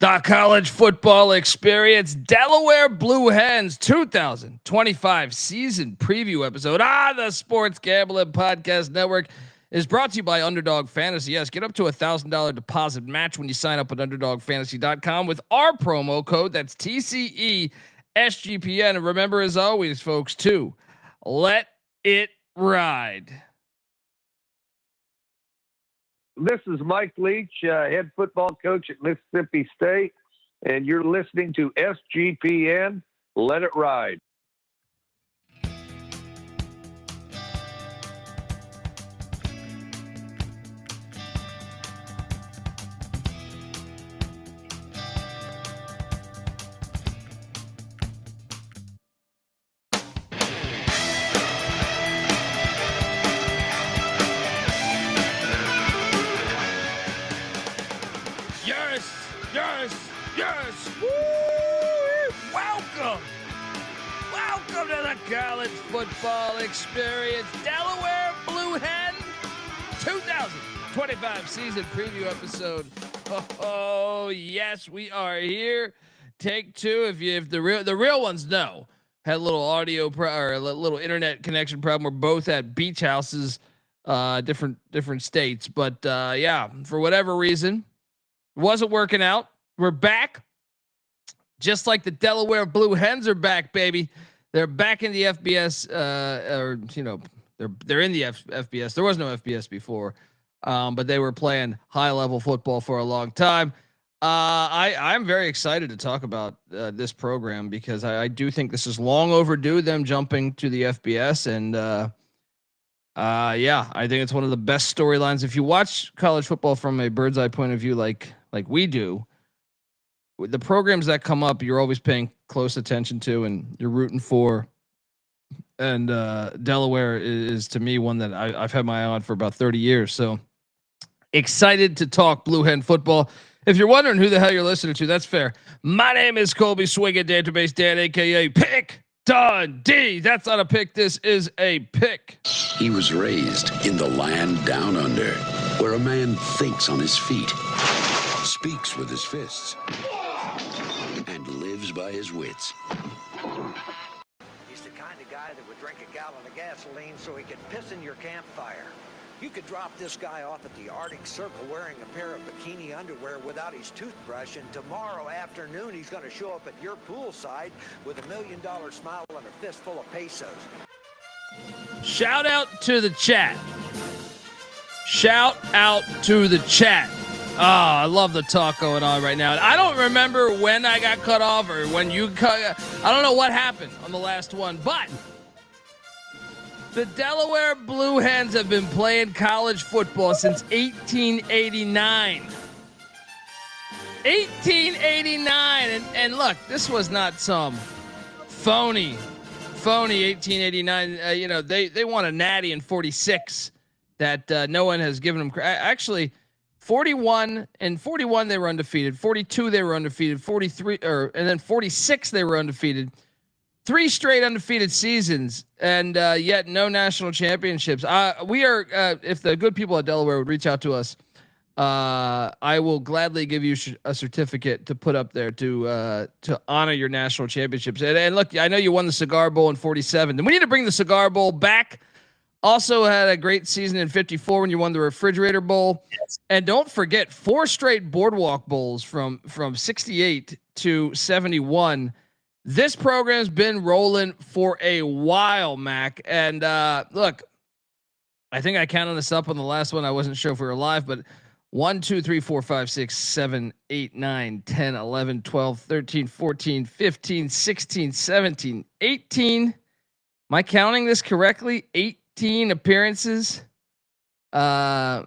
The college football experience, Delaware Blue Hens 2025 season preview episode on the Sports Gambling Podcast Network is brought to you by Underdog Fantasy. Yes, get up to $1,000 deposit match when you sign up at UnderdogFantasy.com with our promo code. That's TCE SGPN. And remember, as always, folks, to let it ride. This is Mike Leach, head football coach at Mississippi State, and you're listening to SGPN. Let it ride. Yes. Woo! Welcome to the college football experience. Delaware Blue Hen 2025 season preview episode. Oh yes, we are here. Take two. If the real ones know, had a little audio or a little internet connection problem. We're both at beach houses, different states. But yeah, for whatever reason, wasn't working out. We're back, just like the Delaware Blue Hens are back, baby. They're back in the FBS, they're in the FBS. There was no FBS before, but they were playing high level football for a long time. I'm very excited to talk about this program because I do think this is long overdue. Them jumping to the FBS, and yeah, I think it's one of the best storylines. If you watch college football from a bird's eye point of view, like we do. The programs that come up, you're always paying close attention to, and you're rooting for. And Delaware is to me one that I've had my eye on for about 30 years. So excited to talk Blue Hen football. If you're wondering who the hell you're listening to, that's fair. My name is Colby Swinging Database Dan, aka Pick Dundee. That's not a pick. This is a pick. He was raised in the land down under, where a man thinks on his feet, speaks with his fists, and lives by his wits. He's the kind of guy that would drink a gallon of gasoline so he could piss in your campfire. You could drop this guy off at the Arctic Circle wearing a pair of bikini underwear without his toothbrush, and tomorrow afternoon he's going to show up at your poolside with $1 million smile and a fistful of pesos. Shout out to the chat. Shout out to the chat. Oh, I love the talk going on right now. I don't remember when I got cut off or when you cut. I don't know what happened on the last one, but the Delaware Blue Hens have been playing college football since 1889. 1889, and look, this was not some phony 1889. They won a natty in 46 that no one has given them actually. 41 they were undefeated. 42 they were undefeated. 43 and then 46 they were undefeated. 3 straight undefeated seasons, and yet no national championships. We are if the good people at Delaware would reach out to us, I will gladly give you a certificate to put up there to honor your national championships. And look, I know you won the Cigar Bowl in 47. And we need to bring the Cigar Bowl back. Also had a great season in 54 when you won the Refrigerator Bowl. Yes. And don't forget 4 straight Boardwalk Bowls from 68 to 71. This program's been rolling for a while, Mac. And look, I think I counted this up on the last one. I wasn't sure if we were live, but 1, 2, 3, 4, 5, 6, 7, 8, 9, 10, 11, 12, 13, 14, 15, 16, 17, 18. Am I counting this correctly? 18 appearances in the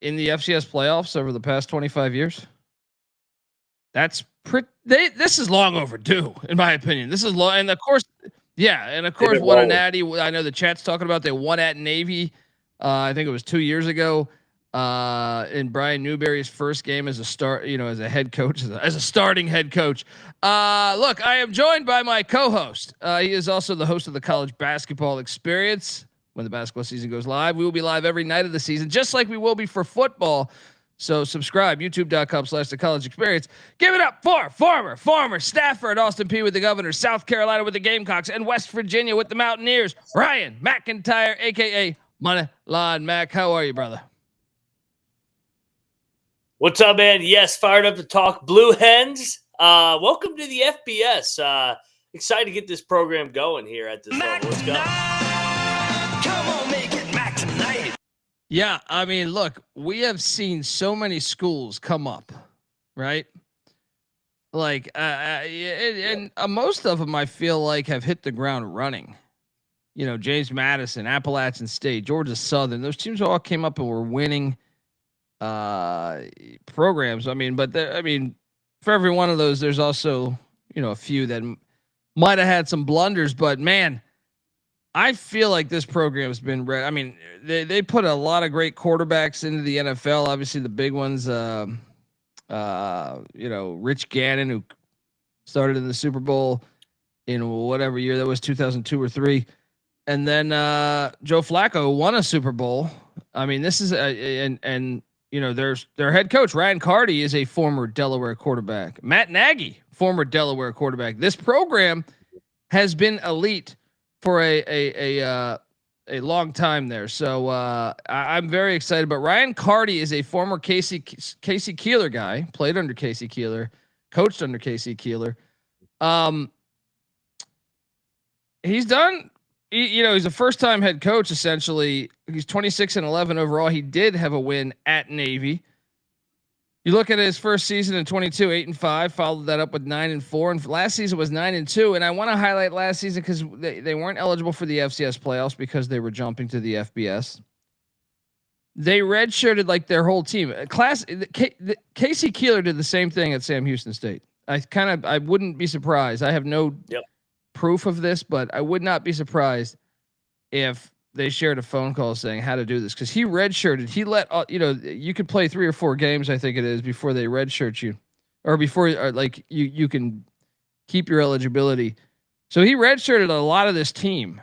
FCS playoffs over the past 25 years. That's pretty. This is long overdue, in my opinion. This is long, and of course, won a natty. I know the chat's talking about they won at Navy. I think it was 2 years ago. In Brian Newberry's first game as as a head coach, as a starting head coach. Look, I am joined by my co-host. He is also the host of the College Basketball Experience. When the basketball season goes live, we will be live every night of the season, just like we will be for football. So subscribe, youtube.com/the college experience. Give it up for former staffer at Austin Peay with the Governors, South Carolina with the Gamecocks, and West Virginia with the Mountaineers, Ryan McIntyre, aka Moneyline Mac. How are you, brother? What's up, man? Yes, fired up to talk Blue Hens. Welcome to the FBS. Excited to get this program going here at this level. Let's go. Come on, make it Mac tonight. Yeah, I mean, look, we have seen so many schools come up, right? Like, and most of them, I feel like, have hit the ground running. You know, James Madison, Appalachian State, Georgia Southern, those teams all came up and were winning programs. I mean, but for every one of those, there's also, you know, a few that might have had some blunders, but man, I feel like this program has been I mean, they put a lot of great quarterbacks into the NFL. Obviously the big ones, you know, Rich Gannon, who started in the Super Bowl in whatever year that was, 2002 or 3. And then Joe Flacco won a Super Bowl. I mean, this is and you know, their head coach, Ryan Carty, is a former Delaware quarterback. Matt Nagy, former Delaware quarterback. This program has been elite for a long time there. So I'm very excited. But Ryan Carty is a former Casey Keeler guy, played under Casey Keeler, coached under Casey Keeler. He's done. You know, he's a first-time head coach. Essentially, he's 26-11 overall. He did have a win at Navy. You look at his first season in 22, 8-5, followed that up with 9-4, and last season was 9-2. And I want to highlight last season because they weren't eligible for the FCS playoffs because they were jumping to the FBS. They redshirted like their whole team. Casey Keeler did the same thing at Sam Houston State. I wouldn't be surprised. I have no proof of this, but I would not be surprised if they shared a phone call saying how to do this, because he redshirted. He let you know, you could play 3 or 4 games, I think it is, before they redshirt you, or before like you can keep your eligibility. So he redshirted a lot of this team,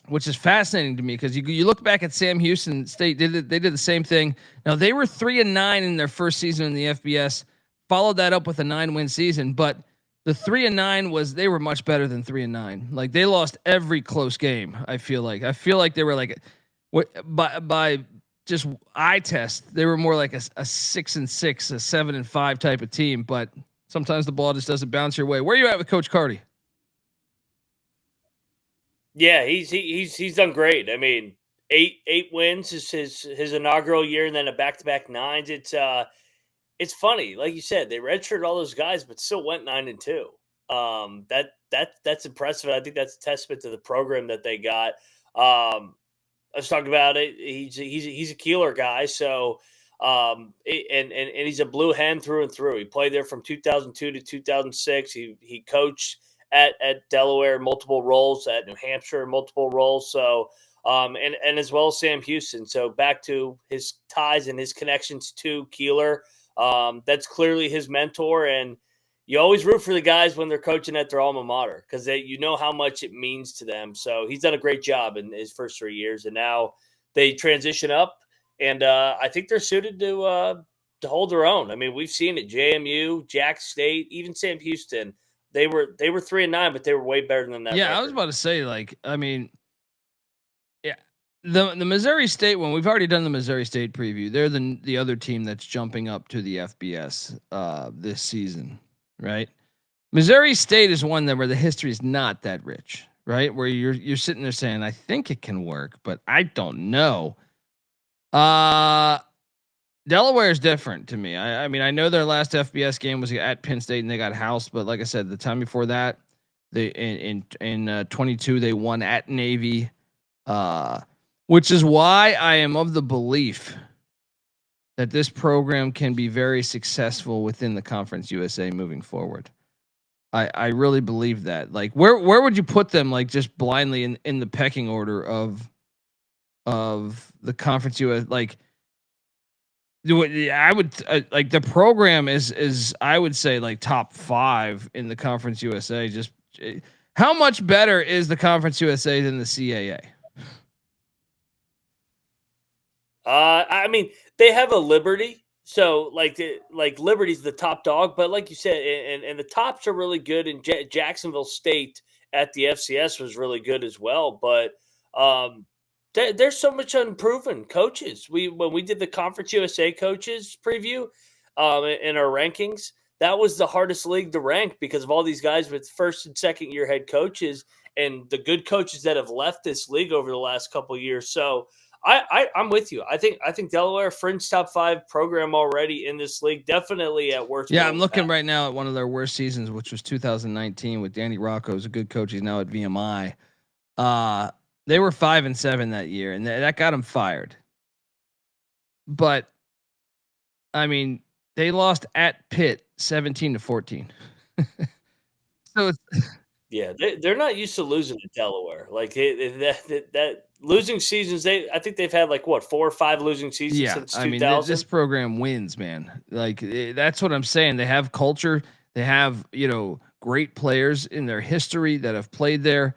which is fascinating to me because you look back at Sam Houston State, they did the same thing. Now they were 3-9 in their first season in the FBS, followed that up with a 9-win season, but the 3-9 they were much better than 3-9. Like they lost every close game. I feel like they were like, by just eye test, they were more like a 6-6, a 7-5 type of team. But sometimes the ball just doesn't bounce your way. Where are you at with Coach Carty? Yeah, he's done great. I mean, eight wins is his inaugural year, and then a back-to-back 9s. It's funny, like you said, they redshirted all those guys, but still went 9-2. That's impressive. I think that's a testament to the program that they got. Let's talk about it. He's a Keeler guy, so and he's a Blue Hen through and through. He played there from 2002 to 2006. He coached at Delaware multiple roles, at New Hampshire multiple roles. So and as well as Sam Houston. So back to his ties and his connections to Keeler. That's clearly his mentor, and you always root for the guys when they're coaching at their alma mater because you know how much it means to them. So he's done a great job in his first 3 years, and now they transition up, and I think they're suited to hold their own. I mean, we've seen it: JMU, Jack State, even Sam Houston. They were 3-9, but they were way better than that. Yeah, record. I was about to say, like, I mean, yeah. The Missouri State one, we've already done the Missouri State preview. They're the other team that's jumping up to the FBS this season, right? Missouri State is one where the history is not that rich, right? Where you're sitting there saying, I think it can work, but I don't know. Delaware is different to me. I mean, I know their last FBS game was at Penn State and they got housed, but like I said, the time before that, they in 22 they won at Navy. Which is why I am of the belief that this program can be very successful within the Conference USA moving forward. I really believe that. Like, where would you put them, like, just blindly in the pecking order of the Conference USA? Like, I would like the program is I would say like top 5 in the Conference USA. Just how much better is the Conference USA than the CAA? I mean, they have a Liberty. So like Liberty's the top dog, but like you said, and the tops are really good. And Jacksonville State at the FCS was really good as well. But there's so much unproven coaches. When we did the Conference USA coaches preview in our rankings, that was the hardest league to rank because of all these guys with first and second year head coaches and the good coaches that have left this league over the last couple of years. So I'm with you. I think Delaware fringe top 5 program already in this league, definitely at worst. Yeah, I'm looking right now at one of their worst seasons, which was 2019 with Danny Rocco. Who's a good coach. He's now at VMI. They were 5-7 that year, and that got him fired. But I mean, they lost at Pitt 17-14. So yeah, they're not used to losing to Delaware. Like that losing seasons. I think they've had like 4 or 5 losing seasons since 2000. I mean, this program wins, man. Like that's what I'm saying. They have culture. They have great players in their history that have played there.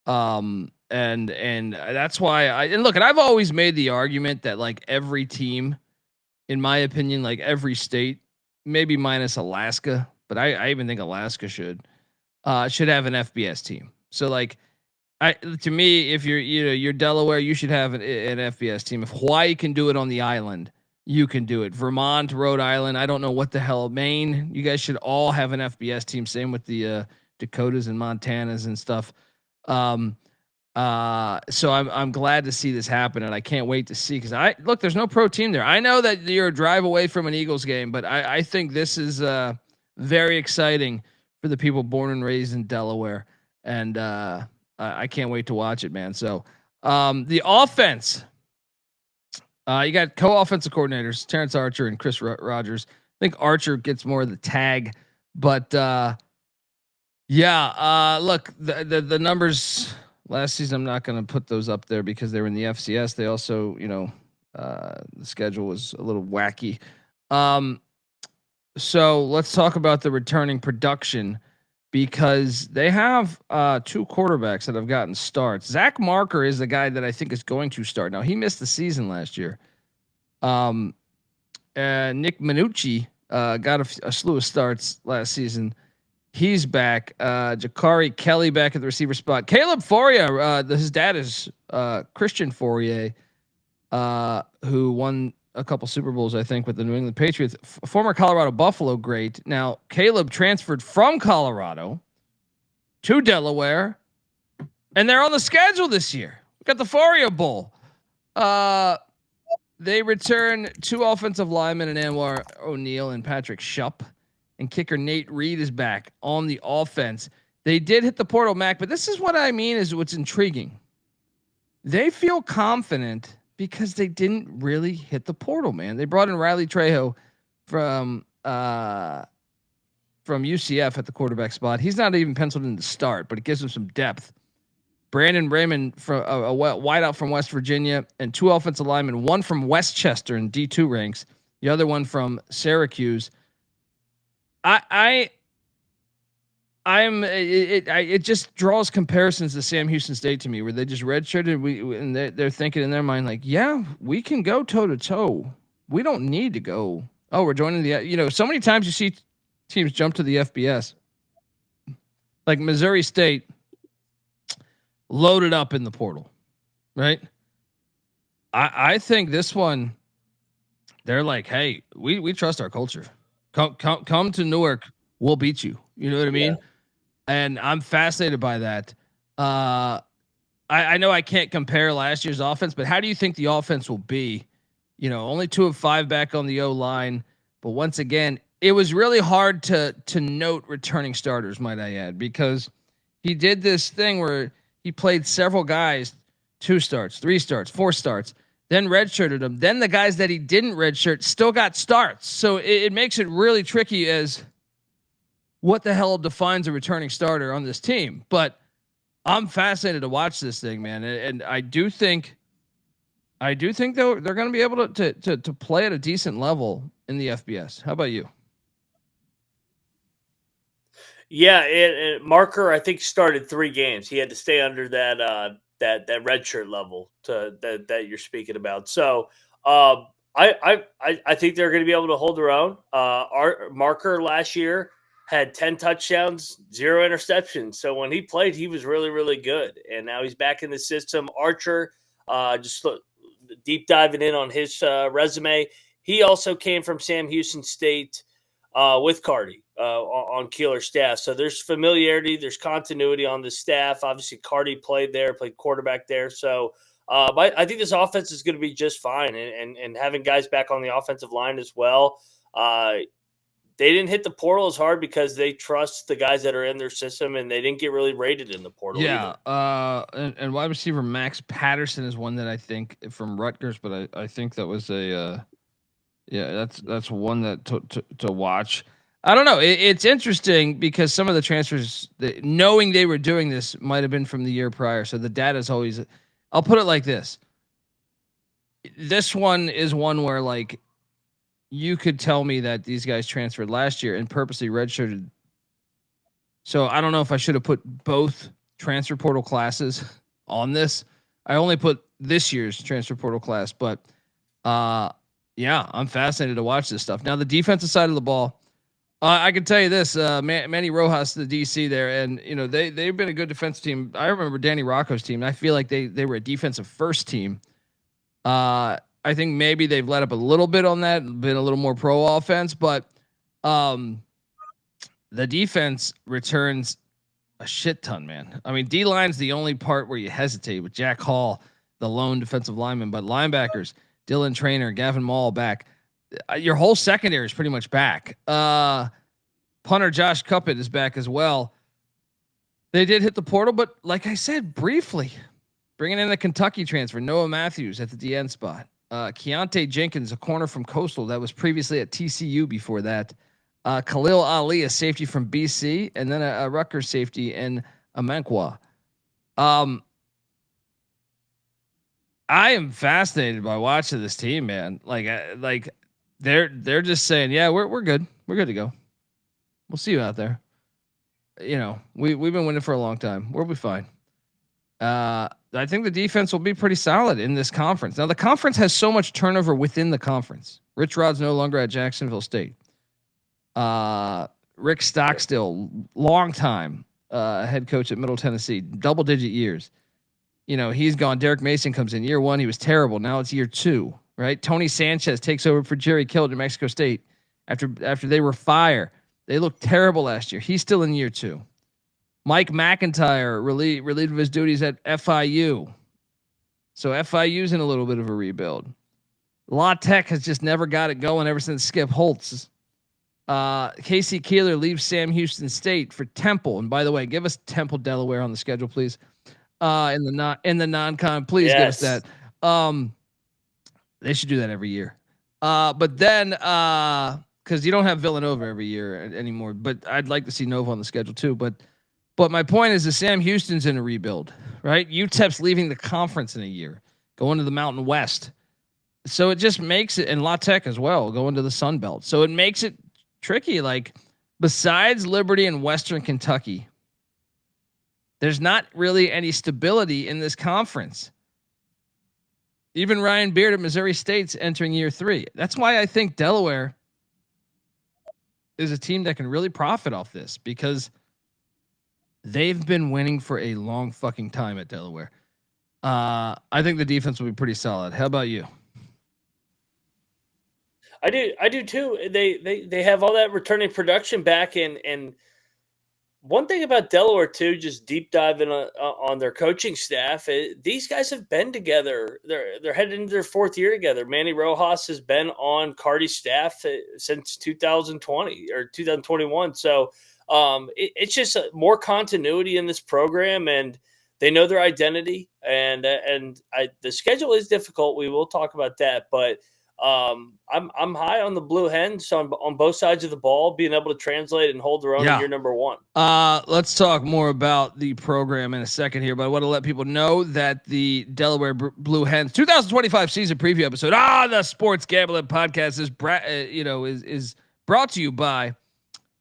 And that's why I've always made the argument that like every team, in my opinion, like every state, maybe minus Alaska, but I even think Alaska should have an FBS team. So like, to me, if you're Delaware, you should have an FBS team. If Hawaii can do it on the island, you can do it. Vermont, Rhode Island, I don't know what the hell. Maine, you guys should all have an FBS team. Same with the Dakotas and Montanas and stuff. So I'm glad to see this happen, and I can't wait to see because there's no pro team there. I know that you're a drive away from an Eagles game, but I think this is very exciting for the people born and raised in Delaware, and I can't wait to watch it, man. So the offense, you got co-offensive coordinators Terrence Archer and Chris Rogers. I think Archer gets more of the tag, but look, the numbers last season, I'm not going to put those up there because they were in the FCS. They also, the schedule was a little wacky. So let's talk about the returning production because they have 2 quarterbacks that have gotten starts. Zach Marker is the guy that I think is going to start. Now, he missed the season last year. Nick Minicucci got a slew of starts last season. He's back. Jakari Kelly back at the receiver spot. Caleb Fauria, his dad is Christian Fauria, who won a couple Super Bowls, I think, with the New England Patriots. Former Colorado Buffalo great. Now, Caleb transferred from Colorado to Delaware, and they're on the schedule this year. We got the Fauria Bowl. They return 2 offensive linemen, and Anwar O'Neal and Patrick Shupp. And kicker Nate Reed is back on the offense. They did hit the portal, Mac, but this is what I mean is what's intriguing. They feel confident because they didn't really hit the portal, man. They brought in Riley Trejo from UCF at the quarterback spot. He's not even penciled in to start, but it gives them some depth. Brandon Raymond from a wideout from West Virginia, and 2 offensive linemen, one from Westchester in D2 ranks, the other one from Syracuse. It just draws comparisons to Sam Houston State to me, where they just redshirted. And they're thinking in their mind like, yeah, we can go toe to toe. We don't need to go. Oh, we're joining the. So many times you see teams jump to the FBS, like Missouri State, loaded up in the portal, right? I think this one, they're like, hey, we trust our culture. Come to Newark. We'll beat you. You know what I mean? Yeah. And I'm fascinated by that. I know I can't compare last year's offense, but how do you think the offense will be? Only 2 of 5 back on the O-line. But once again, it was really hard to note returning starters, might I add, because he did this thing where he played several guys, 2 starts, 3 starts, 4 starts, then redshirted them. Then the guys that he didn't redshirt still got starts. So it makes it really tricky as what the hell defines a returning starter on this team. But I'm fascinated to watch this thing, man. And I do think they're going to be able to play at a decent level in the FBS. How about you? Yeah, Marker, I think, started 3 games. He had to stay under that redshirt level that you're speaking about. So I think they're going to be able to hold their own. Our Marker last year had 10 touchdowns, 0 interceptions. So when he played, he was really, really good. And now he's back in the system. Archer, just deep diving in on his resume. He also came from Sam Houston State with Carty on Keeler's staff. So there's familiarity, there's continuity on the staff. Obviously, Carty played quarterback there. So I think this offense is going to be just fine. And having guys back on the offensive line as well. They didn't hit the portal as hard because they trust the guys that are in their system, and they didn't get really rated in the portal. Yeah. Either. And wide receiver Max Patterson is one that I think from Rutgers, but I think that was that's one that to watch. I don't know. It's interesting because some of the transfers, knowing they were doing this, might have been from the year prior. So the data is always. I'll put it like this. This one is one where like. You could tell me that these guys transferred last year and purposely redshirted. So I don't know if I should have put both transfer portal classes on this. I only put this year's transfer portal class, but yeah, I'm fascinated to watch this stuff. Now the defensive side of the ball, I can tell you this: Manny Rojas, the DC there, and you know they've been a good defensive team. I remember Danny Rocco's team. I feel like they were a defensive first team. I think maybe they've let up a little bit on that, been a little more pro offense, but the defense returns a shit ton, man. I mean, D-line's the only part where you hesitate with Jack Hall, the lone defensive lineman, but linebackers, Dylan Traynor, Gavin Mall back. Your whole secondary is pretty much back. Punter Josh Cuppett is back as well. They did hit the portal, but like I said, briefly, bringing in the Kentucky transfer, Noah Matthews at the DN spot. Keontae Jenkins, a corner from Coastal that was previously at TCU before that. Khalil Ali, a safety from BC, and then a Rutgers safety in Amenkwa. I am fascinated by watching this team, man. Like they're just saying, yeah, we're good. We're good to go. We'll see you out there. You know, we've been winning for a long time. We'll be fine. I think the defense will be pretty solid in this conference. Now, the conference has so much turnover within the conference. Rich Rod's no longer at Jacksonville State. Rick Stockstill, long time head coach at Middle Tennessee, double-digit years. You know, he's gone. Derek Mason comes in. Year 1, he was terrible. Now it's year 2, right? Tony Sanchez takes over for Jerry Kill at New Mexico State after they were fire. They looked terrible last year. He's still in year 2. Mike McIntyre relieved of his duties at FIU. So FIU's in a little bit of a rebuild. La Tech has just never got it going ever since Skip Holtz. Casey Keeler leaves Sam Houston State for Temple. And by the way, give us Temple, Delaware on the schedule, please. In the non-con, please give us that. They should do that every year. But then because you don't have Villanova every year anymore. But I'd like to see Nova on the schedule too. But my point is that Sam Houston's in a rebuild, right? UTEP's leaving the conference in a year, going to the Mountain West. So it just makes it, and La Tech as well, going to the Sun Belt. So it makes it tricky. Like, besides Liberty and Western Kentucky, there's not really any stability in this conference. Even Ryan Beard at Missouri State's entering year 3. That's why I think Delaware is a team that can really profit off this, because they've been winning for a long fucking time at Delaware. I think the defense will be pretty solid. How about you? I do too. They have all that returning production back, and one thing about Delaware too, just deep diving on their coaching staff, these guys have been together. They're headed into their 4th year together. Manny Rojas has been on Carty's staff since 2020 or 2021. So it's just more continuity in this program, and they know their identity. And the schedule is difficult. We will talk about that, but I'm high on the Blue Hens on both sides of the ball, being able to translate and hold their own in year number 1. Let's talk more about the program in a second here, but I want to let people know that the Delaware Blue Hens 2025 season preview episode, the Sports Gambling Podcast is brought to you by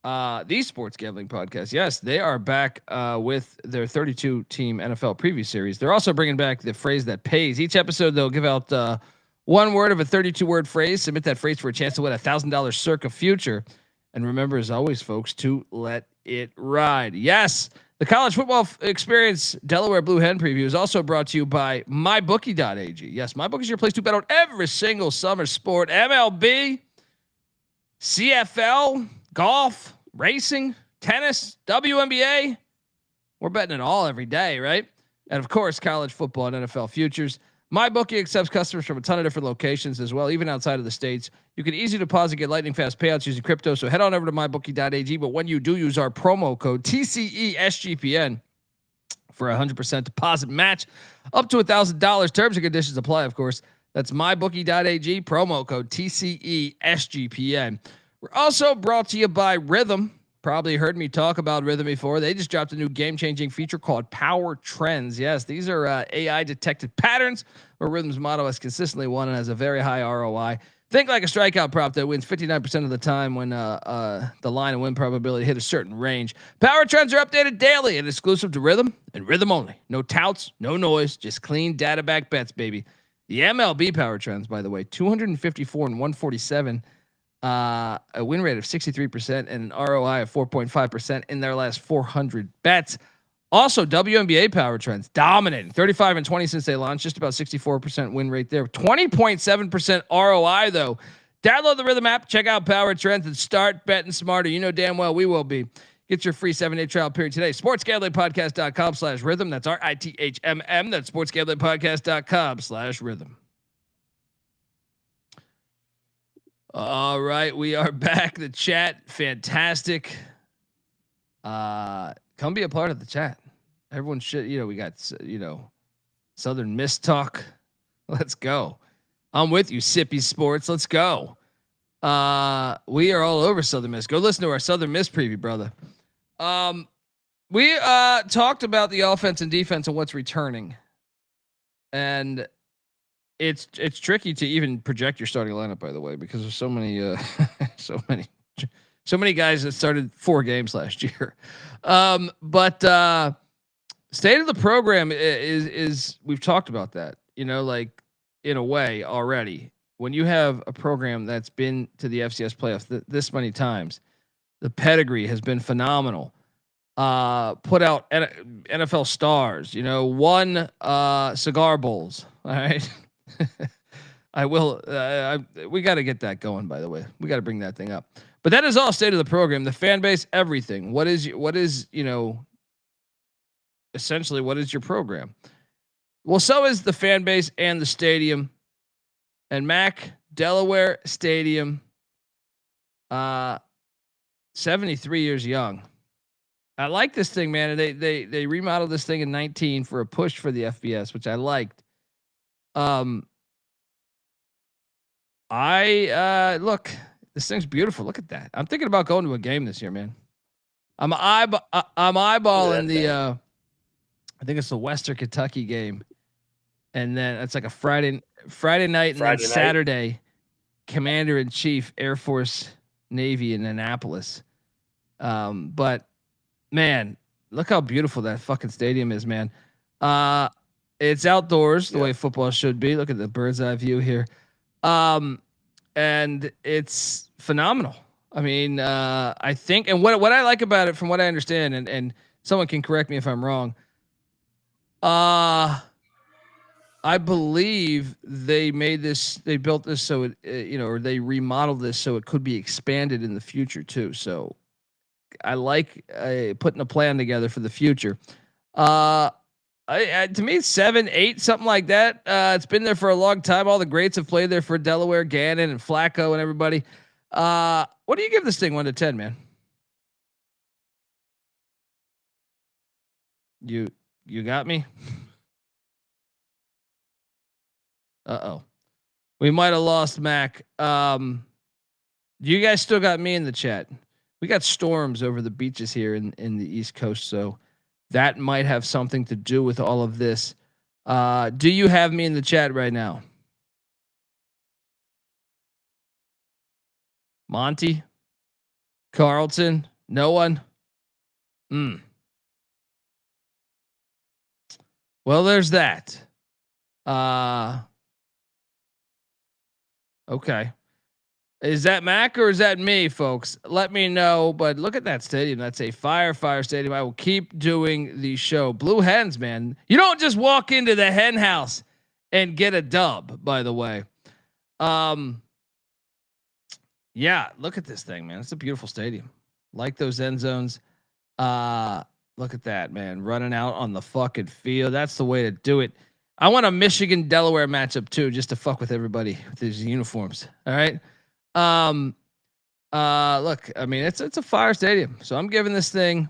the Sports Gambling Podcast. Yes, they are back with their 32 team NFL preview series. They're also bringing back the phrase that pays. Each episode they'll give out One word of a 32-word phrase. Submit that phrase for a chance to win $1,000 Circa Future. And remember, as always, folks, to let it ride. Yes, the college football experience Delaware Blue Hen preview is also brought to you by MyBookie.ag. Yes, MyBookie is your place to bet on every single summer sport. MLB, CFL, golf, racing, tennis, WNBA. We're betting it all every day, right? And of course, college football and NFL futures. MyBookie accepts customers from a ton of different locations as well, even outside of the States. You can easily deposit, get lightning fast payouts using crypto. So head on over to mybookie.ag. But when you do, use our promo code TCESGPN for 100% deposit match up to $1,000. Terms and conditions apply, of course. That's mybookie.ag, promo code TCESGPN. We're also brought to you by Rhythm. Probably heard me talk about Rhythm before. They just dropped a new game-changing feature called Power Trends. Yes, these are AI-detected patterns where Rhythm's motto has consistently won and has a very high ROI. Think like a strikeout prop that wins 59% of the time when the line and win probability hit a certain range. Power Trends are updated daily and exclusive to Rhythm and Rhythm only. No touts, no noise, just clean data-backed bets, baby. The MLB Power Trends, by the way, 254 and 147. A win rate of 63% and an ROI of 4.5% in their last 400 bets. Also, WNBA Power Trends dominating 35 and 20 since they launched, just about 64% win rate there. 20.7% ROI though. Download the Rhythm app, check out Power Trends, and start betting smarter. You know damn well we will be. Get your free 7-day trial period today. sportsgamblingpodcast.com/rhythm. That's RITHMM. That's sportsgamblingpodcast.com/rhythm. All right, we are back. The chat, fantastic. Come be a part of the chat. Everyone should, we got, Southern Miss talk. Let's go. I'm with you, Sippy Sports. Let's go. We are all over Southern Miss. Go listen to our Southern Miss preview, brother. We talked about the offense and defense and what's returning, and it's tricky to even project your starting lineup, by the way, because there's so many guys that started 4 games last year. But state of the program is we've talked about that, like in a way already. When you have a program that's been to the FCS playoffs this many times, the pedigree has been phenomenal. Put out NFL stars, won cigar bowls. All right. I will. We got to get that going. By the way, we got to bring that thing up. But that is all state of the program, the fan base, everything. What is essentially what is your program? Well, so is the fan base and the stadium. And Mac Delaware Stadium, 73 years young. I like this thing, man. They remodeled this thing in 19 for a push for the FBS, which I liked. Look, this thing's beautiful. Look at that. I'm thinking about going to a game this year, man. I'm eyeballing the I think it's the Western Kentucky game. And then it's like a Friday night and then Saturday, Commander in Chief, Air Force Navy in Annapolis. But man, look how beautiful that fucking stadium is, man. It's outdoors the way football should be. Look at the bird's eye view here. And it's phenomenal. I mean, I think, and what I like about it, from what I understand, and someone can correct me if I'm wrong. I believe they built this so it, or they remodeled this so it could be expanded in the future too. So I like putting a plan together for the future. To me, it's 7, 8, something like that. It's been there for a long time. All the greats have played there for Delaware, Gannon and Flacco and everybody. What do you give this thing 1 to 10, man? You got me? Uh-oh. We might have lost Mac. You guys still got me in the chat. We got storms over the beaches here in the East Coast, so that might have something to do with all of this. Do you have me in the chat right now? Monty? Carlton? No one? Well, there's that. Okay. Is that Mac or is that me, folks? Let me know. But look at that stadium. That's a fire stadium. I will keep doing the show. Blue Hens, man. You don't just walk into the hen house and get a dub, by the way. Yeah, look at this thing, man. It's a beautiful stadium. Like those end zones. Look at that, man. Running out on the fucking field. That's the way to do it. I want a Michigan Delaware matchup too, just to fuck with everybody with these uniforms. All right. Look, I mean, it's a fire stadium, so I'm giving this thing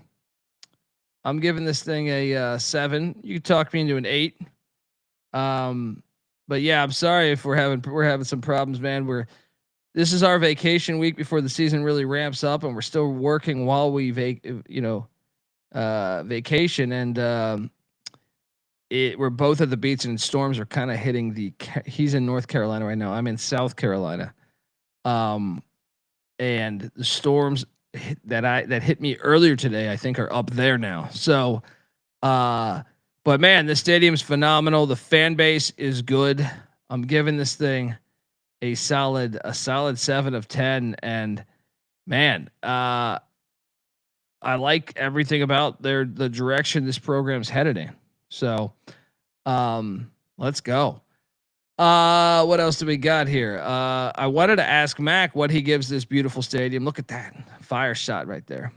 a 7. You can talk me into an 8. But yeah, I'm sorry if we're having some problems, man. This is our vacation week before the season really ramps up, and we're still working while we vacation, and we're both at the beach, and storms are kind of hitting he's in North Carolina right now. I'm in South Carolina. And the storms that hit me earlier today, I think are up there now. So, but man, the stadium's phenomenal. The fan base is good. I'm giving this thing a solid 7 of 10. And man, I like everything about the direction this program's headed in. So, let's go. What else do we got here? I wanted to ask Mac what he gives this beautiful stadium. Look at that fire shot right there.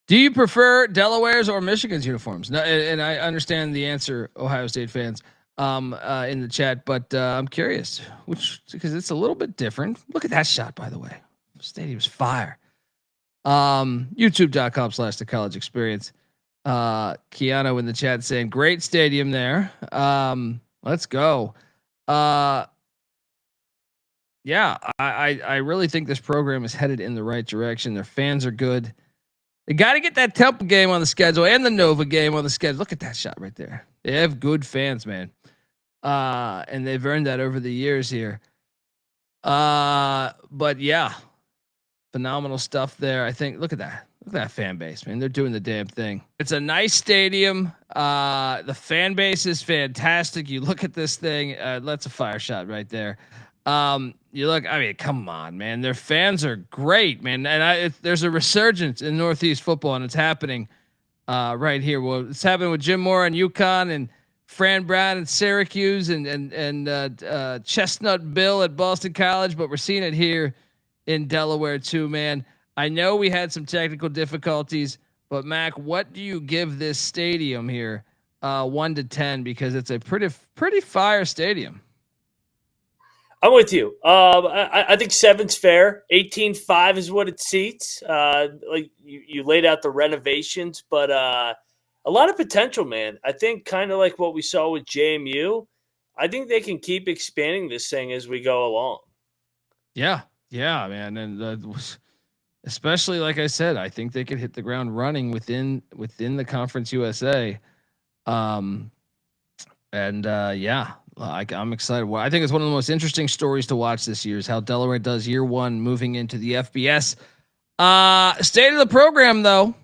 Do you prefer Delaware's or Michigan's uniforms? No, and I understand the answer, Ohio State fans, in the chat, but I'm curious because it's a little bit different. Look at that shot, by the way. Stadium's fire. YouTube.com/the college experience. Keanu in the chat saying great stadium there. Let's go. Yeah, I really think this program is headed in the right direction. Their fans are good. They got to get that Temple game on the schedule and the Nova game on the schedule. Look at that shot right there. They have good fans, man. And they've earned that over the years here. But yeah, phenomenal stuff there. I think, look at that fan base, man. They're doing the damn thing. It's a nice stadium. The fan base is fantastic. You look at this thing, that's a fire shot right there. You look, I mean, come on, man. Their fans are great, man. And there's a resurgence in Northeast football, and it's happening right here. Well, it's happening with Jim Moore and UConn, and Fran Brown and Syracuse, and Chestnut Bill at Boston College, but we're seeing it here in Delaware too, man. I know we had some technical difficulties, but Mac, what do you give this stadium here? 1 to 10, because it's a pretty fire stadium. I'm with you. I think 7's fair. 18.5 is what it seats. Like you laid out the renovations, but a lot of potential, man. I think kind of like what we saw with JMU. I think they can keep expanding this thing as we go along. Yeah, man, and especially like I said, I think they could hit the ground running within the Conference USA. Yeah. I'm excited. Well, I think it's one of the most interesting stories to watch this year is how Delaware does year 1 moving into the FBS. State of the program, though.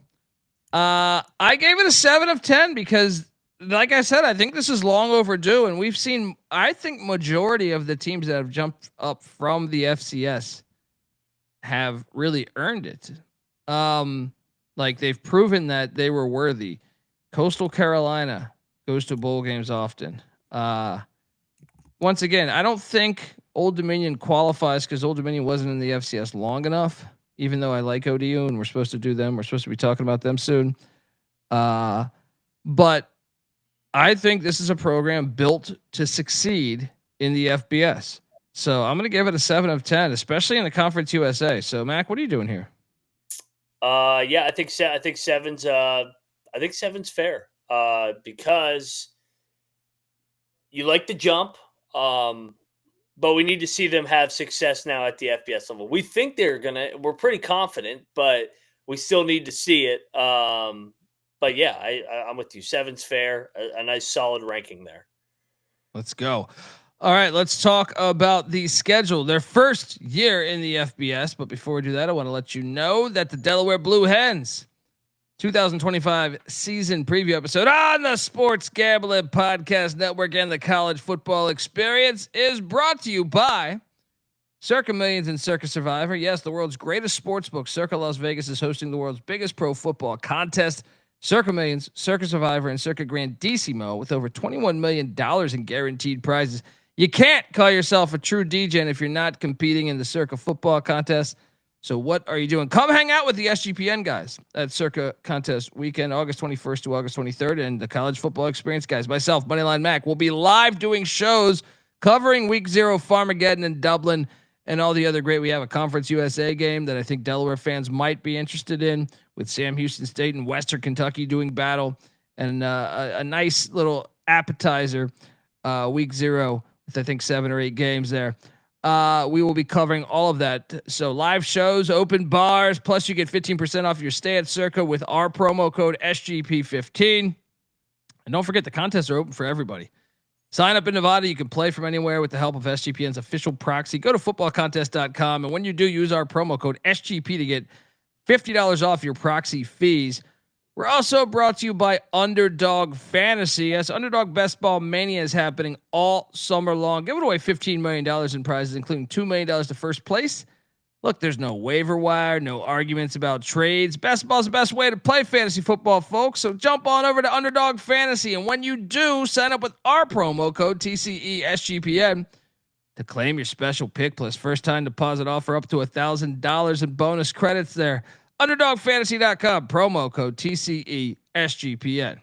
I gave it a 7 of 10 because, like I said, I think this is long overdue, and we've seen, I think, majority of the teams that have jumped up from the FCS have really earned it. Like they've proven that they were worthy. Coastal Carolina goes to bowl games often. Once again, I don't think Old Dominion qualifies because Old Dominion wasn't in the FCS long enough, even though I like ODU and we're supposed to do them. We're supposed to be talking about them soon. But I think this is a program built to succeed in the FBS. So I'm going to give it a 7 of 10, especially in the Conference USA. So Mac, what are you doing here? Yeah, I think 7's fair. Because you like the jump, but we need to see them have success now at the FBS level. We think we're pretty confident, but we still need to see it. But yeah, I'm with you. 7's fair, a nice solid ranking there. Let's go. All right, let's talk about the schedule. Their first year in the FBS, but before we do that, I want to let you know that the Delaware Blue Hens 2025 season preview episode on the Sports Gambling Podcast Network and the College Football Experience is brought to you by Circa Millions and Circa Survivor. Yes, the world's greatest sports book. Circa Las Vegas is hosting the world's biggest pro football contest. Circa Millions, Circa Survivor, and Circa Grandissimo with over $21 million in guaranteed prizes. You can't call yourself a true DJ if you're not competing in the Circa football contest. So what are you doing? Come hang out with the SGPN guys at Circa Contest Weekend, August 21st to August 23rd, and the College Football Experience guys. Myself, Moneyline Mac, will be live doing shows covering Week 0 Farmageddon in Dublin and all the other great. We have a Conference USA game that I think Delaware fans might be interested in with Sam Houston State and Western Kentucky doing battle, and a nice little appetizer Week 0 with I think 7 or 8 games there. We will be covering all of that. So live shows, open bars, plus you get 15% off your stay at Circa with our promo code SGP15. And don't forget the contests are open for everybody. Sign up in Nevada. You can play from anywhere with the help of SGPN's official proxy. Go to footballcontest.com. And when you do, use our promo code SGP to get $50 off your proxy fees. We're also brought to you by Underdog Fantasy. Yes, Underdog Best Ball Mania is happening all summer long. Giving away $15 million in prizes, including $2 million to first place. Look, there's no waiver wire, no arguments about trades. Best ball's the best way to play fantasy football, folks. So jump on over to Underdog Fantasy. And when you do, sign up with our promo code TCESGPN to claim your special pick plus first time deposit offer up to $1,000 in bonus credits there. UnderdogFantasy.com, promo code TCESGPN.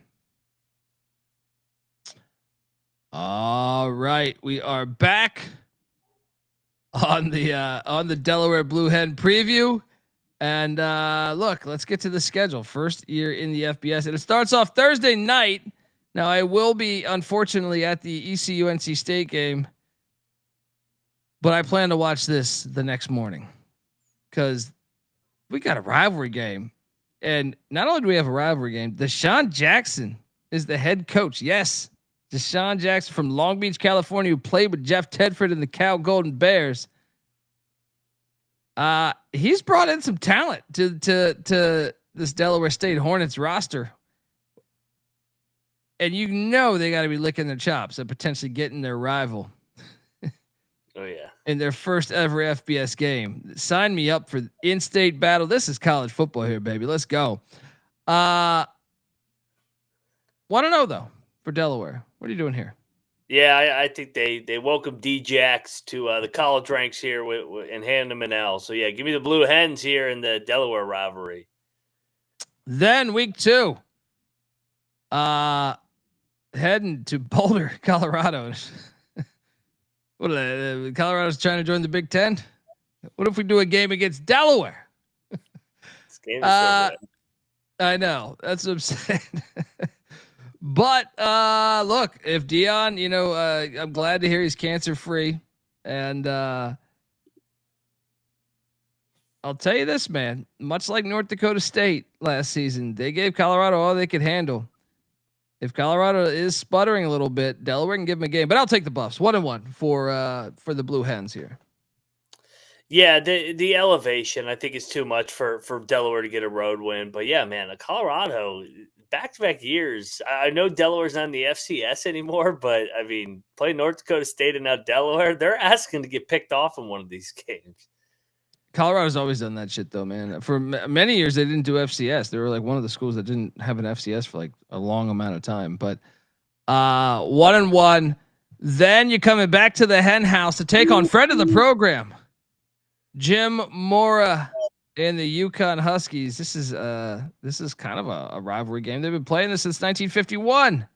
All right, we are back on the Delaware Blue Hen preview, and look, let's get to the schedule. First year in the FBS, and it starts off Thursday night. Now, I will be unfortunately at the ECU NC State game, but I plan to watch this the next morning because we got a rivalry game. And not only do we have a rivalry game, Deshaun Jackson is the head coach. Yes, Deshaun Jackson from Long Beach, California, who played with Jeff Tedford and the Cal Golden Bears. He's brought in some talent to this Delaware State Hornets roster. And you know they got to be licking their chops at potentially getting their rival. Oh, yeah. In their first ever FBS game. Sign me up for in-state battle. This is college football here, baby. Let's go. Want to know, though, for Delaware, what are you doing here? Yeah, I think they welcome D-Jax to the college ranks here and hand them an L. So, yeah, give me the Blue Hens here in the Delaware rivalry. Then week 2. Heading to Boulder, Colorado. What, Colorado's trying to join the Big Ten? What if we do a game against Delaware? This game is so I know. That's what I'm saying. But look, if Dion, I'm glad to hear he's cancer free. And I'll tell you this, man, much like North Dakota State last season, they gave Colorado all they could handle. If Colorado is sputtering a little bit, Delaware can give them a game, but I'll take the Buffs 1-1 for the Blue Hens here. Yeah, the elevation I think is too much for Delaware to get a road win. But yeah, man, Colorado back-to-back years. I know Delaware's not in the FCS anymore, but I mean, play North Dakota State and now Delaware, they're asking to get picked off in one of these games. Colorado's always done that shit though, man. For many years they didn't do FCS. They were like one of the schools that didn't have an FCS for like a long amount of time. But 1-1. Then you're coming back to the Hen House to take on friend of the program, Jim Mora and the UConn Huskies. This is kind of a rivalry game. They've been playing this since 1951.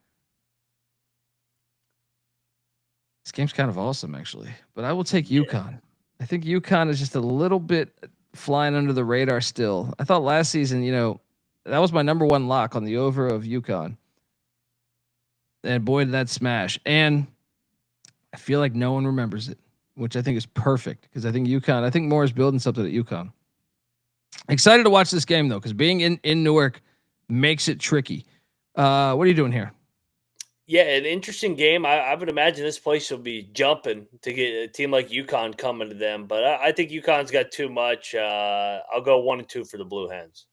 This game's kind of awesome, actually. But I will take UConn. I think UConn is just a little bit flying under the radar still. I thought last season, that was my number one lock on the over of UConn. And boy, did that smash. And I feel like no one remembers it, which I think is perfect because I think Moore's building something at UConn. Excited to watch this game, though, because being in Newark makes it tricky. What are you doing here? Yeah, an interesting game. I would imagine this place will be jumping to get a team like UConn coming to them, but I think UConn's got too much. I'll go 1-2 for the Blue Hens.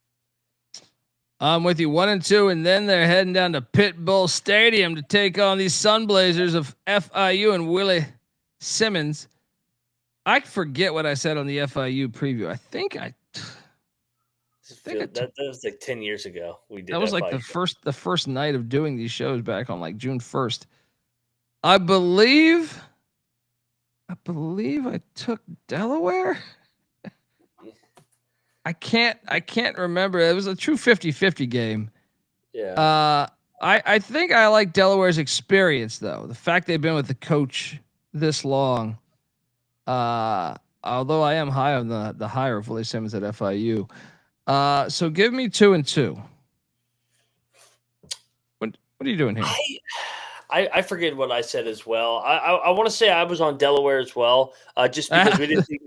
I'm with you, 1-2, and then they're heading down to Pit Bull Stadium to take on these Sunblazers of FIU and Willie Simmons. I forget what I said on the FIU preview. I think that was like 10 years ago. We did that was like the first night of doing these shows back on like June 1st. I believe I took Delaware. I can't remember. It was a true 50-50 game. Yeah. I think I like Delaware's experience though. The fact they've been with the coach this long. Although I am high on the hire of Willie Simmons at FIU. So give me 2-2. What are you doing here? I forget what I said as well. I want to say I was on Delaware as well. Just because we didn't think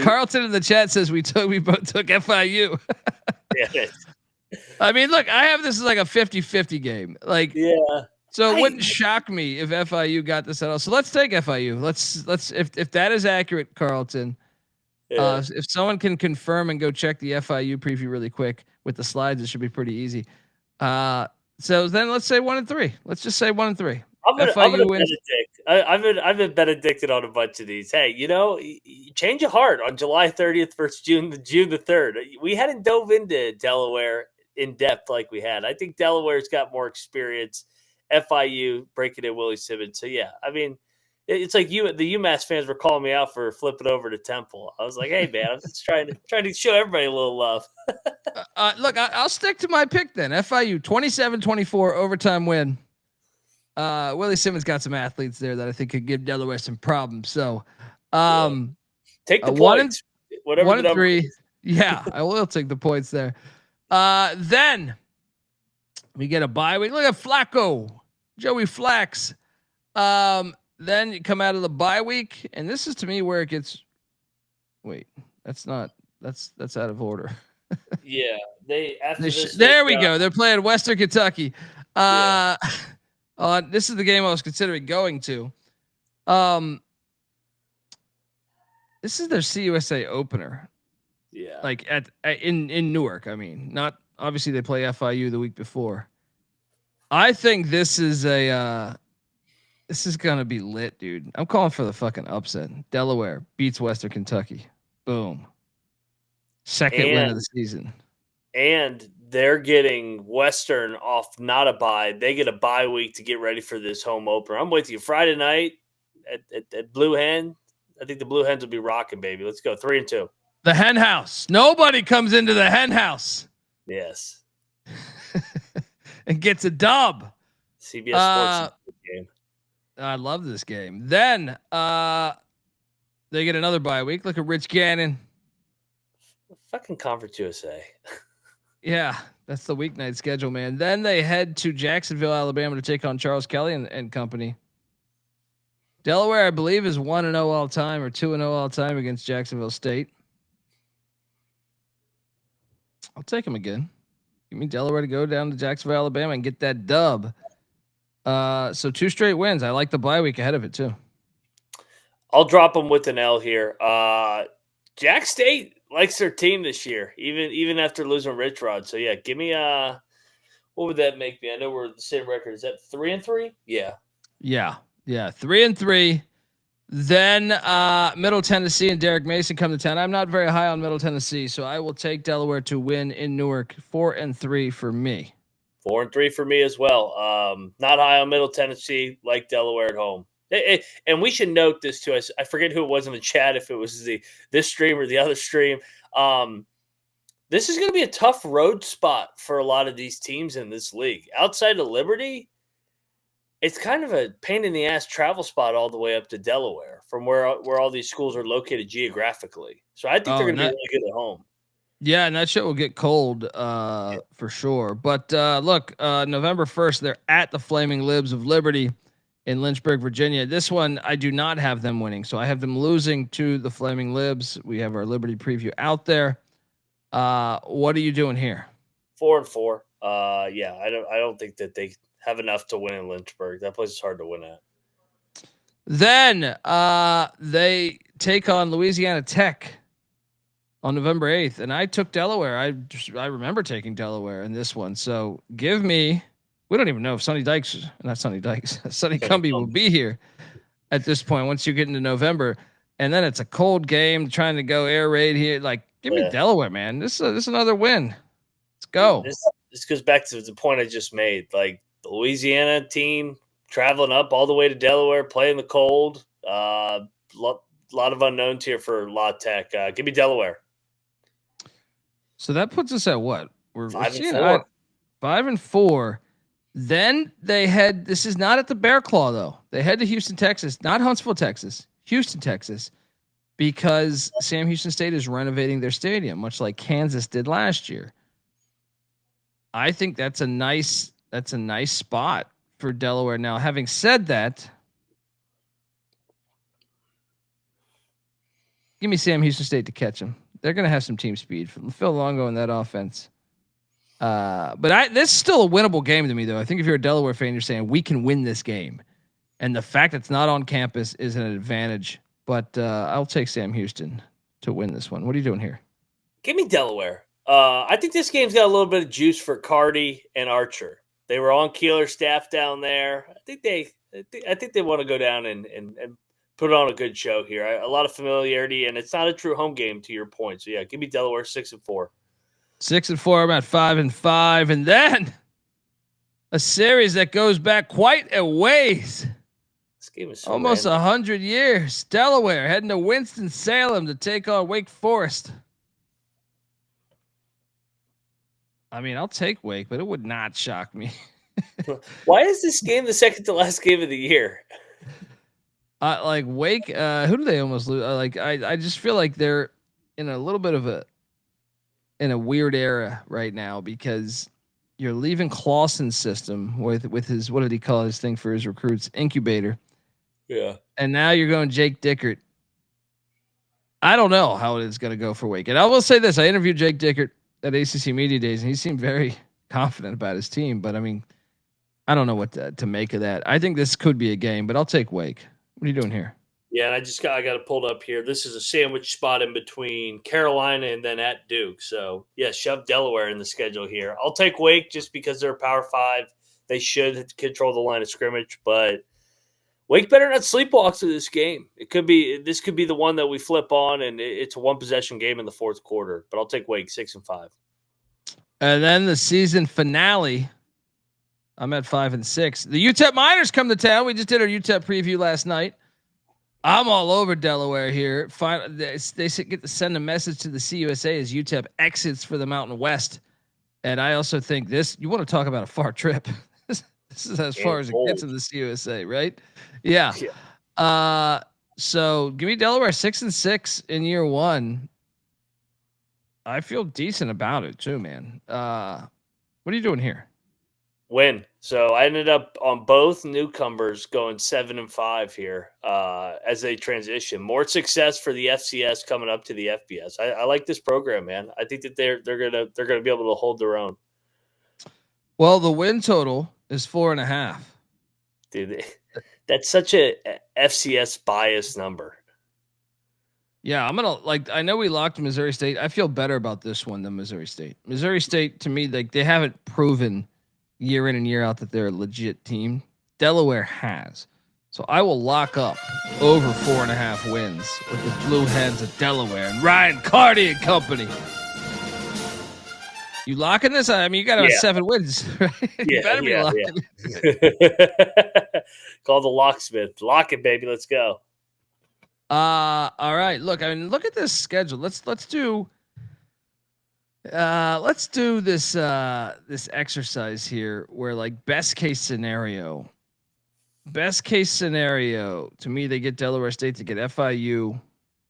Carlton in the chat says we both took FIU. Yeah. I mean, look, I have this as like a 50-50 game. Like, yeah. So it wouldn't shock me if FIU got this at all. So let's take FIU. Let's if that is accurate, Carlton. Yeah. If someone can confirm and go check the FIU preview really quick with the slides, it should be pretty easy. So then let's say 1-3. Let's just say 1-3. I'm gonna Benedict. I've been Benedicted on a bunch of these. Hey, change of heart on July 30th versus June the 3rd. We hadn't dove into Delaware in depth like we had. I think Delaware's got more experience. FIU breaking in Willie Simmons. So yeah, I mean, it's like the UMass fans were calling me out for flipping over to Temple. I was like, hey man, I'm just trying to show everybody a little love. Look, I'll stick to my pick then. FIU 27-24 overtime win. Willie Simmons got some athletes there that I think could give Delaware some problems. So, take the points. Whatever 1-3. Yeah, I will take the points there. Then we get a bye week. Look at Flacco, Joey Flax. Then you come out of the bye week, and this is to me where it gets. Wait, that's out of order. Yeah, there we go. They're playing Western Kentucky. This is the game I was considering going to. This is their CUSA opener. Yeah, like in Newark. I mean, not obviously they play FIU the week before. I think this is gonna be lit, dude. I'm calling for the fucking upset. Delaware beats Western Kentucky. Boom. Second win of the season. And they're getting Western off not a bye. They get a bye week to get ready for this home opener. I'm with you. Friday night at Blue Hen. I think the Blue Hens will be rocking, baby. Let's go 3-2. The Hen House. Nobody comes into the Hen House. Yes. And gets a dub. CBS Sports game. I love this game. Then they get another bye week. Look at Rich Gannon. Fucking Conference USA. Yeah, that's the weeknight schedule, man. Then they head to Jacksonville, Alabama to take on Charles Kelly and company. Delaware, I believe, is 1-0 all time or 2-0 all time against Jacksonville State. I'll take them again. Give me Delaware to go down to Jacksonville, Alabama and get that dub. So 2 straight wins. I like the bye week ahead of it too. I'll drop them with an L here. Jack State likes their team this year, even after losing Rich Rod. So yeah, give me what would that make me? I know we're the same record. Is that 3-3? Yeah. 3-3. Then Middle Tennessee and Derek Mason come to town. I'm not very high on Middle Tennessee, so I will take Delaware to win in Newark. 4-3 for me. 4-3 for me as well. Not high on Middle Tennessee, like Delaware at home. And we should note this too. I forget who it was in the chat, if it was this stream or the other stream. This is going to be a tough road spot for a lot of these teams in this league. Outside of Liberty, it's kind of a pain in the ass travel spot all the way up to Delaware from where all these schools are located geographically. So I think they're going to be really good at home. Yeah, and that shit will get cold for sure. But look, November 1st, they're at the Flaming Libs of Liberty in Lynchburg, Virginia. This one, I do not have them winning. So I have them losing to the Flaming Libs. We have our Liberty preview out there. What are you doing here? 4-4. Yeah, I don't think that they have enough to win in Lynchburg. That place is hard to win at. Then they take on Louisiana Tech. on November 8th, and I took Delaware. I remember taking Delaware in this one. So give me. We don't even know if Sonny Cumbie will be here at this point once you get into November, and then it's a cold game trying to go air raid here. Like, give me Delaware, man. This is another win. Let's go. This goes back to the point I just made. Like the Louisiana team traveling up all the way to Delaware, playing the cold. Lot of unknowns here for La Tech. Give me Delaware. So that puts us at what? We're 5-4. 5-4. Then they head. This is not at the Bear Claw though. They head to Houston, Texas, not Huntsville, Texas. Houston, Texas, because Sam Houston State is renovating their stadium, much like Kansas did last year. I think that's a nice spot for Delaware. Now, having said that, give me Sam Houston State to catch them. They're going to have some team speed from Phil Longo in that offense. But this is still a winnable game to me, though. I think if you're a Delaware fan, you're saying we can win this game, and the fact it's not on campus is an advantage. But I'll take Sam Houston to win this one. What are you doing here? Give me Delaware. I think this game's got a little bit of juice for Carty and Archer. They were on Keeler's staff down there. I think they want to go down and put on a good show here. A lot of familiarity, and it's not a true home game to your point. So yeah, give me Delaware 6-4. 6-4. I'm at 5-5, and then a series that goes back quite a ways. This game is so almost 100 years. Delaware heading to Winston-Salem to take on Wake Forest. I mean, I'll take Wake, but it would not shock me. Why is this game the second to last game of the year? Like Wake, who do they almost lose? I just feel like they're in a little bit of a weird era right now because you're leaving Clawson's system with his, what did he call his thing for his recruits? Incubator. Yeah. And now you're going Jake Dickert. I don't know how it is going to go for Wake. And I will say this. I interviewed Jake Dickert at ACC Media Days, and he seemed very confident about his team. But, I mean, I don't know what to make of that. I think this could be a game, but I'll take Wake. What are you doing here? Yeah, and I got it pulled up here. This is a sandwich spot in between Carolina and then at Duke. So, yeah, shove Delaware in the schedule here. I'll take Wake just because they're a Power 5. They should control the line of scrimmage, but Wake better not sleepwalk through this game. This could be the one that we flip on, and it's a one-possession game in the fourth quarter. But I'll take Wake 6-5. And then the season finale, I'm at 5-6. The UTEP Miners come to town. We just did our UTEP preview last night. I'm all over Delaware here. They get to send a message to the CUSA as UTEP exits for the Mountain West. And I also think this, you want to talk about a far trip. This is as far as it gets in the CUSA, right? Yeah. So give me Delaware 6-6 in year one. I feel decent about it too, man. What are you doing here? Win. So I ended up on both newcomers going 7-5 here as they transition. More success for the FCS coming up to the FBS. I like this program, man. I think that they're gonna be able to hold their own. Well, the win total is 4.5. Dude, that's such a FCS bias number. Yeah, I know we locked Missouri State. I feel better about this one than Missouri State. Missouri State, to me, like they haven't proven year in and year out that they're a legit team. Delaware has. So I will lock up over 4.5 wins with the Blue Hens of Delaware and Ryan Carty and company. You locking this? I mean, you got to have 7 wins, right? You better be locking it. Call the locksmith. Lock it, baby. Let's go. All right. Look, I mean, look at this schedule. Let's do this exercise here where, like, best case scenario to me, they get Delaware State, they get FIU,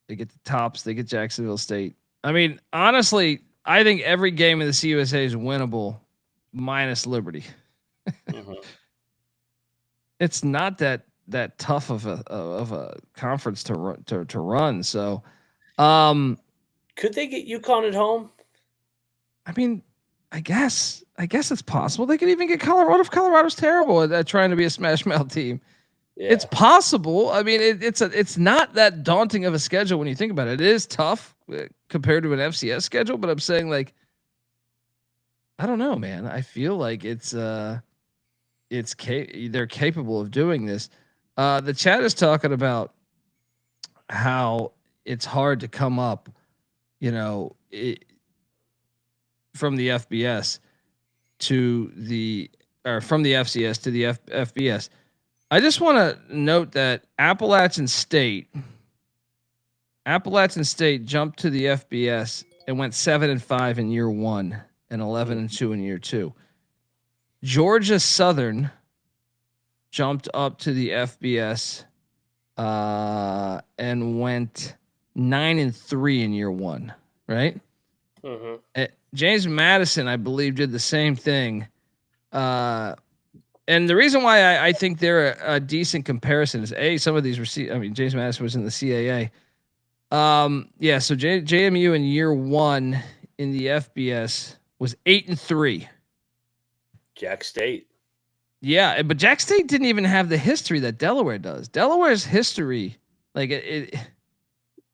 they get the Tops, they get Jacksonville State. I mean, honestly, I think every game in the CUSA is winnable minus Liberty. Mm-hmm. It's not that tough of a conference to run. So, could they get UConn at home? I mean, I guess it's possible. They could even get Colorado if Colorado's terrible at trying to be a smash mouth team. It's possible. I mean, it's not that daunting of a schedule when you think about it. It is tough compared to an FCS schedule, but I'm saying like, I don't know, man. I feel like they're capable of doing this. The chat is talking about how it's hard to come up, from the FBS to from the FCS to the FBS. I just want to note that Appalachian State jumped to the FBS and went 7-5 in year 1 and 11-2 in year 2. Georgia Southern jumped up to the FBS and went 9-3 in year 1, right? Mm-hmm. James Madison, I believe, did the same thing. And the reason why I think they're a decent comparison is some of these James Madison was in the CAA. So JMU in year 1 in the FBS was 8-3. Jack State. Yeah, but Jack State didn't even have the history that Delaware does. Delaware's history, like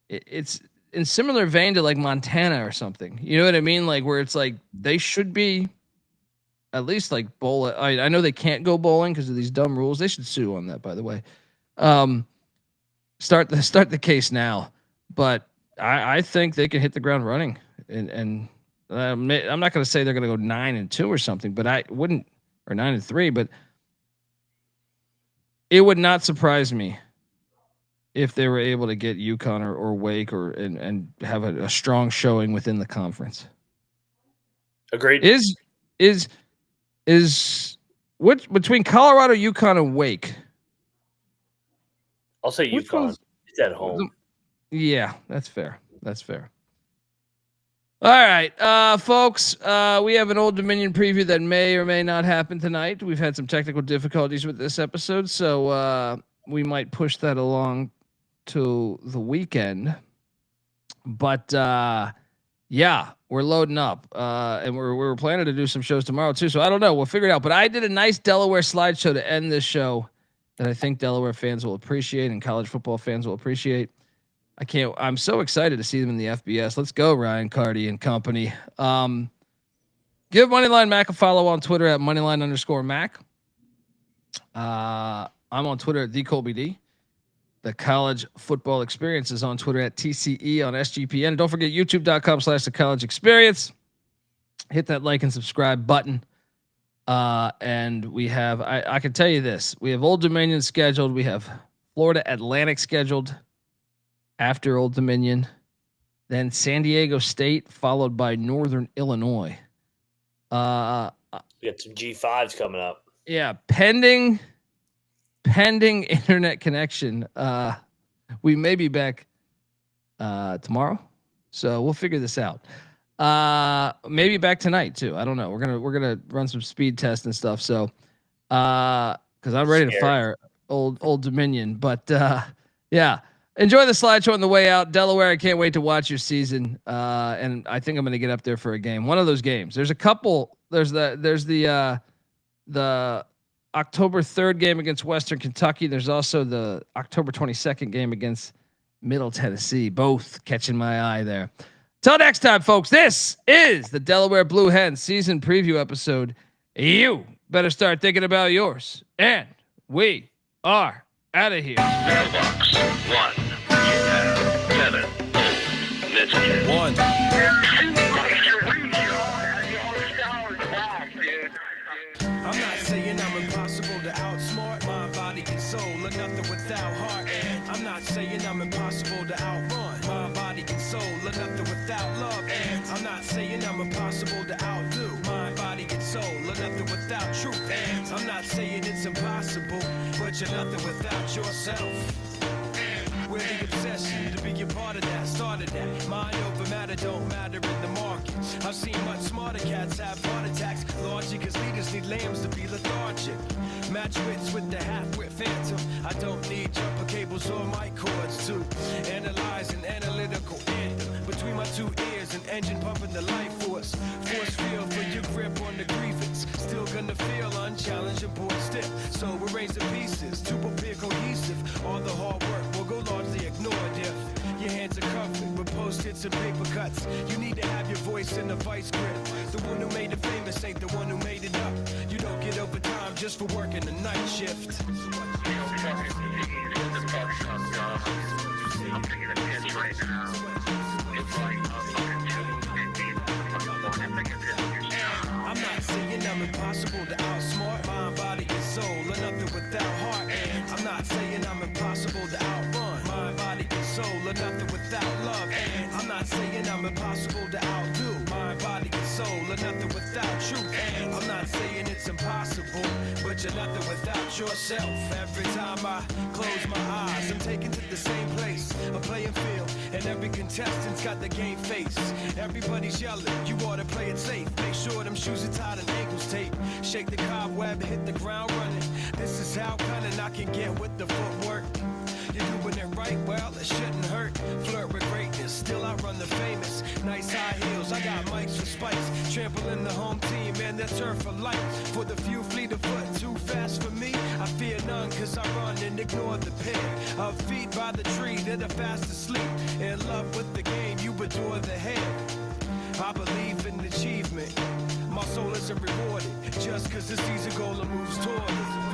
it's in similar vein to like Montana or something. You know what I mean? Like where it's like they should be at least like bowl. I know they can't go bowling because of these dumb rules. They should sue on that, by the way. Start the case now. But I think they can hit the ground running. And I'm not going to say they're going to go 9-2 or something, but I wouldn't, or 9-3. But it would not surprise me if they were able to get UConn or Wake and have a strong showing within the conference. Agreed. Is what between Colorado, UConn, and Wake? I'll say UConn. It's at home. Yeah, that's fair. All right, folks. We have an Old Dominion preview that may or may not happen tonight. We've had some technical difficulties with this episode, so we might push that along to the weekend. But yeah, we're loading up, and we're planning to do some shows tomorrow too. So I don't know. We'll figure it out. But I did a nice Delaware slideshow to end this show that I think Delaware fans will appreciate and college football fans will appreciate. I'm so excited to see them in the FBS. Let's go, Ryan Carty and company. Give Moneyline Mac a follow on Twitter at Moneyline_Mac. I'm on Twitter at TheColbyD. The College Football Experience is on Twitter at TCE on SGPN. And don't forget YouTube.com/The College Experience. Hit that like and subscribe button. And we have, I can tell you this, we have Old Dominion scheduled. We have Florida Atlantic scheduled after Old Dominion, then San Diego State, followed by Northern Illinois. We got some G5s coming up. Yeah, pending internet connection. We may be back tomorrow, so we'll figure this out. Maybe back tonight too. I don't know. We're gonna run some speed tests and stuff. So, because I'm ready to fire Old Dominion, but yeah. Enjoy the slideshow on the way out. Delaware, I can't wait to watch your season. And I think I'm going to get up there for a game. One of those games. There's a couple. There's the October 3rd game against Western Kentucky. There's also the October 22nd game against Middle Tennessee. Both catching my eye there. Till next time, folks. This is the Delaware Blue Hens season preview episode. You better start thinking about yours. And we are out of here. Mailbox 1. Let's get 1. I'm not saying I'm impossible to outsmart my body and soul, or nothing without heart. And I'm not saying I'm impossible to outrun my body and soul, or nothing without love. And I'm not saying I'm impossible to outdo my body and soul, or nothing without truth. And I'm not saying it's impossible, but you're nothing without yourself. We're the obsession to be a part of that, started that. Mind over matter don't matter in the market. I've seen much smarter cats have heart attacks. Logic cause leaders need lambs to be lethargic. Match wits with the half-wit phantom. I don't need jumper cables or mic cords to analyze an analytical anthem. Between my two ears, an engine pumping the life force. Force field for your grip on the grievance. Still gonna feel and challenge your boy stiff. So we're raising pieces to appear cohesive. All the hard work will go largely ignored if your hands are covered with post-its and paper cuts. You need to have your voice in the vice grip. The one who made it famous ain't the one who made it up. You don't get overtime just for working the night shift. I'm taking a pitch right now. It's like I'm not saying I'm impossible to outsmart mind, body, and soul, or nothing without heart. And I'm not saying I'm impossible to outrun mind, body, and soul, or nothing without love. And I'm not saying I'm impossible to outdo mind, body, and soul, or nothing without truth. And I'm not saying it's impossible, but you're nothing without yourself. Every time I close my eyes, I'm taken to the same place, a playing field, and every contestant's got the game face. Everybody's yelling, you ought to play it safe. Make sure them shoes are tied and ankles taped. Shake the cobweb, hit the ground running. This is how cunning I can get with the footwork. You're doing it right, well, it shouldn't hurt. Flirt with greatness, still I run the famous. Nice high heels, I got mics for spikes. Trampling the home team and their turf for life. For the few fleet of foot, too fast for me. I fear none, cause I run and ignore the pair of feet by the tree that are fast asleep. In love with the game, you adore the hair. I believe in achievement. My soul isn't rewarded just cause the season goal moves toward it.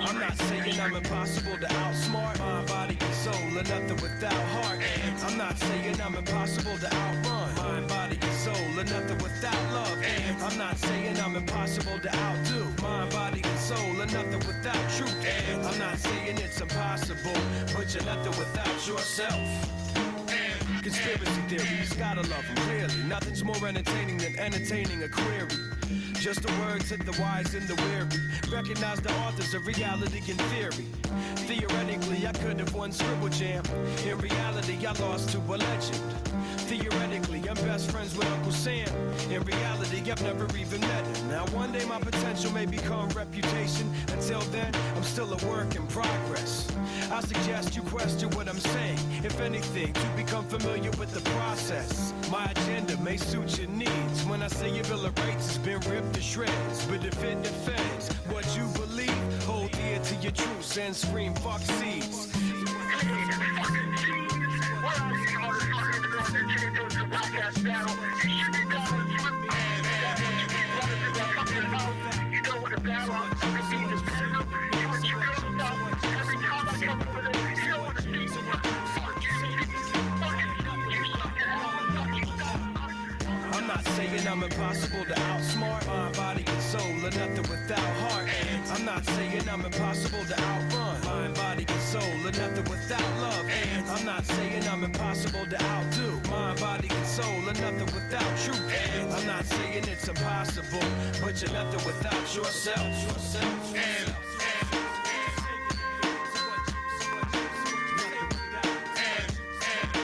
I'm not saying I'm impossible to outsmart mind, body, and soul, or nothing without heart. And I'm not saying I'm impossible to outrun mind, body, and soul, or nothing without love. And I'm not saying I'm impossible to outdo mind, body, and soul, or nothing without truth. And I'm not saying it's impossible, but you're nothing without yourself. Conspiracy theories, gotta love them clearly. Nothing's more entertaining than entertaining a query. Just the words of the wise and the weary. Recognize the authors of reality and theory. Theoretically, I could have won Scribble Jam. In reality, I lost to a legend. Theoretically, I'm best friends with Uncle Sam. In reality, I've never even met him. Now one day my potential may become reputation. Until then, I'm still a work in progress. I suggest you question what I'm saying. If anything, to become familiar with the process. My agenda may suit your needs. When I say your bill of rights has been ripped to shreds. But if it defends what you believe, hold ear to your truths and scream fuck seeds. I'm not saying I'm impossible to outsmart mind, body, and soul, or nothing without heart. And I'm not saying I'm impossible to outrun mind, body, and soul, or nothing without love. And I'm not saying I'm impossible to outdo mind, body, and soul, or nothing without truth. And I'm not saying it's impossible, but you're nothing without yourself.